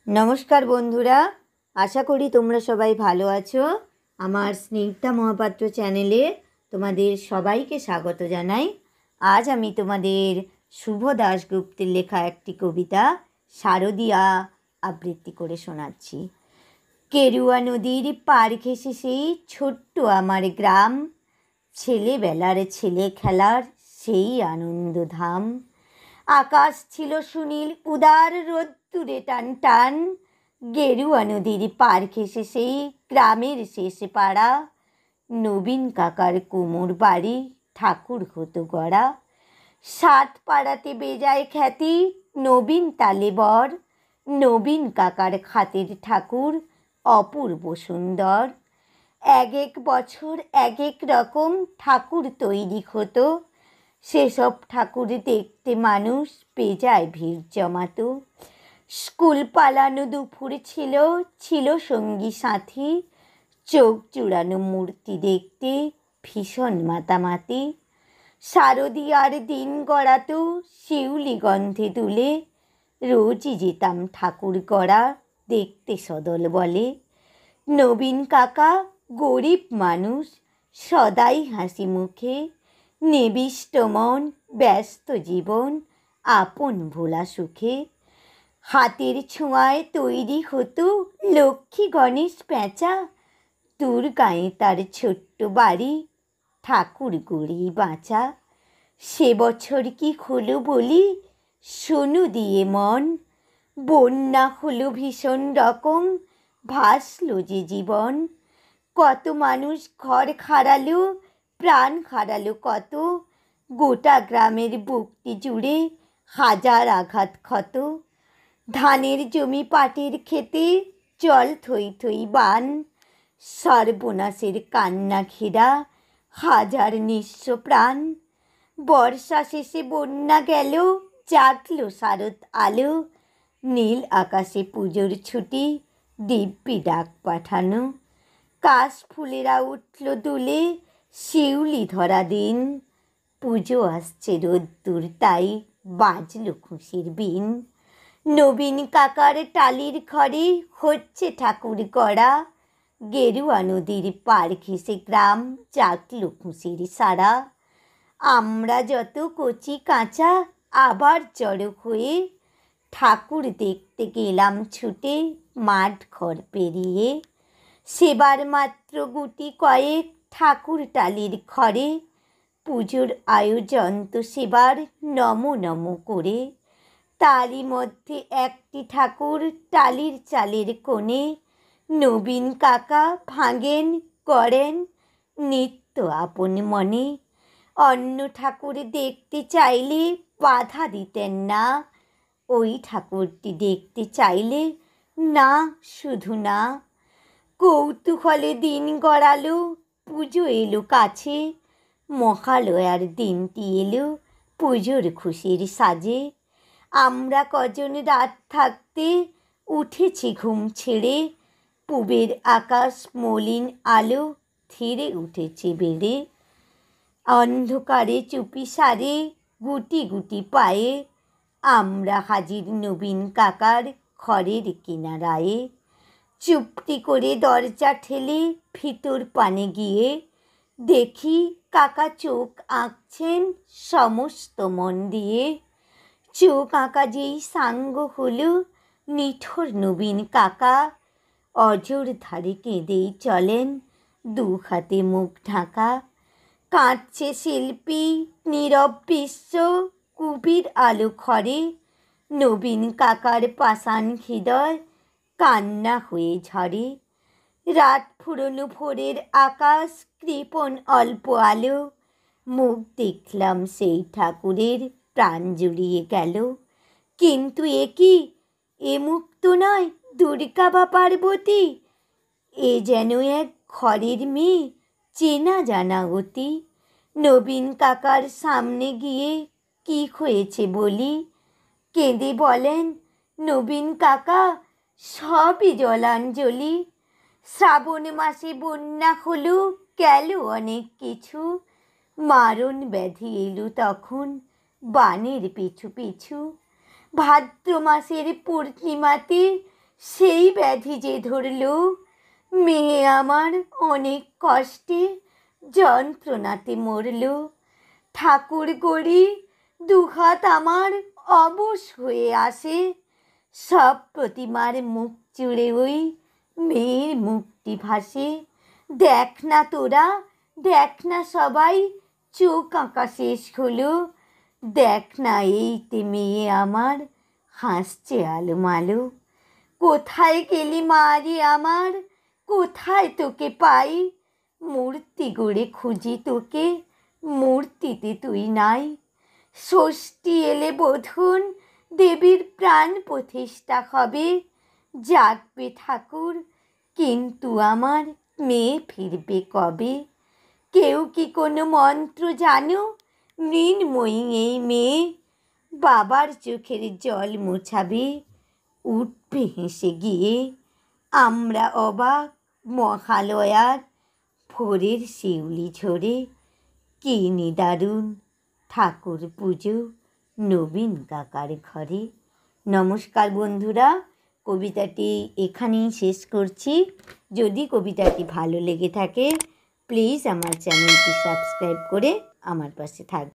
নমস্কার বন্ধুরা, আশা করি তোমরা সবাই ভালো আছো। আমার স্নিগ্ধা মহাপাত্র চ্যানেলে তোমাদের সবাইকে স্বাগত জানাই। আজ আমি তোমাদের শুভ দাশগুপ্তের লেখা একটি কবিতা শারদিয়া আবৃত্তি করে শোনাচ্ছি। কেরুয়া নদীর পার ঘেঁষে সেই ছোট্ট আমার গ্রাম, ছেলেবেলার ছেলে খেলার সেই আনন্দধাম। আকাশ ছিল সুনীল উদার রোদ্দুরে টান টান, গেরুয়া নদীর পার ঘেঁষে সেই গ্রামের শেষে পাড়া। নবীন কাকার কুমোর বাড়ি ঠাকুর হতো গড়া। 7 পাড়াতে বেজায় খ্যাতি নবীন তালে বর, নবীন কাকার খাতের ঠাকুর অপূর্ব সুন্দর। এক এক বছর এক এক রকম ঠাকুর তৈরি হতো, সেসব ঠাকুর দেখতে মানুষ বেজায় ভিড় জমাতো। স্কুল পালানো দুপুর ছিল সঙ্গী সাথী, চোখ জুড়ানো মূর্তি দেখতে ভীষণ মাতামাতি। শারদিয়ার দিন গড়াতো শিউলি গন্ধে তুলে, রোজই যেতাম ঠাকুর গড়া দেখতে সদল বলে। নবীন কাকা গরিব মানুষ, সদাই হাসি মুখে, নিবিষ্ট মন ব্যস্ত জীবন আপন ভোলা সুখে। হাতের ছোঁয়ায় তৈরি হতো লক্ষ্মী গণেশ প্যাঁচা, দুর্গায় তার ছোট্ট বাড়ি ঠাকুর গড়েই বাঁচা। সে বছর কি হলো বলি শোনো দিয়ে মন, বন্যা হলো ভীষণ রকম, ভাসলো যে জীবন। কত মানুষ ঘর হারালো, প্রাণ হারালো কত, গোটা গ্রামের বুকটি জুড়ে হাজার আঘাত ক্ষত। ধানের জমি পাটের খেতে জল থই থই বান, সর্বনাশের কান্না ঘেরা হাজার নিঃস্ব প্রাণ। বর্ষা শেষে বন্যা গেল, জাগলো শারদ আলো, নীল আকাশে পুজোর ছুটি দিব্যি ডাক পাঠানো। কাশ ফুলেরা উঠল দুলে শিউলি ধরা দিন, পুজো আসছে রোদ্দুর তাই বাজলো খুশির বিন। নবীন কাকার টালির ঘরে হচ্ছে ঠাকুর গড়া, গেরুয়া নদীর পার ঘেঁষে গ্রাম জাগলো খুশির সারা। আমরা যত কচি কাঁচা আবার জড়ো হয়ে, ঠাকুর দেখতে গেলাম ছুটে মাঠ ঘর পেরিয়ে। সেবার মাত্র গুটি কয়েক ঠাকুর টালির ঘরে, পুজোর আয়োজন তো সেবার নম নম করে। তারই মধ্যে একটি ঠাকুর টালির চালের কোণে, নবীন কাকা ভাঙেন করেন নিত্য আপন মনে। অন্য ঠাকুর দেখতে চাইলে বাধা দিতেন না, ওই ঠাকুরটি দেখতে চাইলে না শুধু না। কৌতূহলে দিন গড়ালো, পুজো এলো কাছে, মহালয়ার দিনটি এলো পুজোর খুশির সাজে। আমরা কজন রাত থাকতে উঠেছি ঘুম ছেড়ে, পুবের আকাশ মলিন আলো ধীরে উঠেছে বেড়ে। অন্ধকারে চুপি সারে গুটি গুটি পায়ে, আমরা হাজির নবীন কাকার ঘরের কিনারায়ে। চুপটি করে দরজা ঠেলে ভিতর পানে গিয়ে, দেখি কাকা চোখ আঁকছেন সমস্ত মন দিয়ে। চোখ আঁকা যেই সাঙ্গ হলো নিঠোর নবীন কাকা, অজর ধারে কেঁদেই চলেন দু হাতে মুখ ঢাকা। কাঁদছে শিল্পী নীরব বিশ্ব কুপির আলো ঘরে, নবীন কাকার পাষাণ হৃদয় কান্না হয়ে ঝরে। রাত ফুরোনো ভোরের আকাশ কৃপণ অল্প আলো, মুখ দেখলাম সেই ঠাকুরের প্রাণ জুড়িয়ে গেল। কিন্তু এ কি, এ মুখ তো নয় দুর্গা বা পার্বতী, এ যেন এক ঘরের মেয়ে চেনা জানা অতি। নবীন কাকার সামনে গিয়ে কি হয়েছে বলি, কেঁদে বলেন নবীন কাকা সবই জলাঞ্জলি। শ্রাবণ মাসে বন্যা হলো গেল অনেক কিছু, মারণ ব্যাধি এলো তখন বানের পিছু পিছু। ভাদ্র মাসের পূর্ণিমাতে সেই ব্যাধি যে ধরল, মেয়ে আমার অনেক কষ্টে যন্ত্রণাতে মরল। ঠাকুর গড়ি দুহাত আমার অবশ হয়ে আসে, সব প্রতিমার মুখ জুড়ে ওই মেয়ের মুখটি ভাসে। দেখ না তোরা, দেখ না সবাই, চোখ আঁকা শেষ হলো। দেখ না এইতে মেয়ে আমার হাসছে আলোমালো। কোথায় গেলি মা রে আমার, কোথায় তোকে পাই? মূর্তি গড়ে খুঁজি তোকে, মূর্তিতে তুই নাই। ষষ্ঠী এলে বোধন দেবীর প্রাণ প্রতিষ্ঠা হবে। জাগবে ঠাকুর, কিন্তু আমার মেয়ে ফিরবে কবে? কেউ কি কোনো মন্ত্র জানো? মৃন্ময়ী এই মেয়ে বাবার চোখের জল মোছাবে, উঠবে হেসে গিয়ে। আমরা অবাক মহালয়ার ভোরের শিউলি ঝরে, কি নিদারুণ ঠাকুর পুজো নবীন কাকার ঘরে। নমস্কার বন্ধুরা, কবিতাটি এখানেই শেষ করছি। যদি কবিতাটি ভালো লেগে থাকে প্লিজ আমার চ্যানেলটি সাবস্ক্রাইব করে আমার পাশে থাকবেন।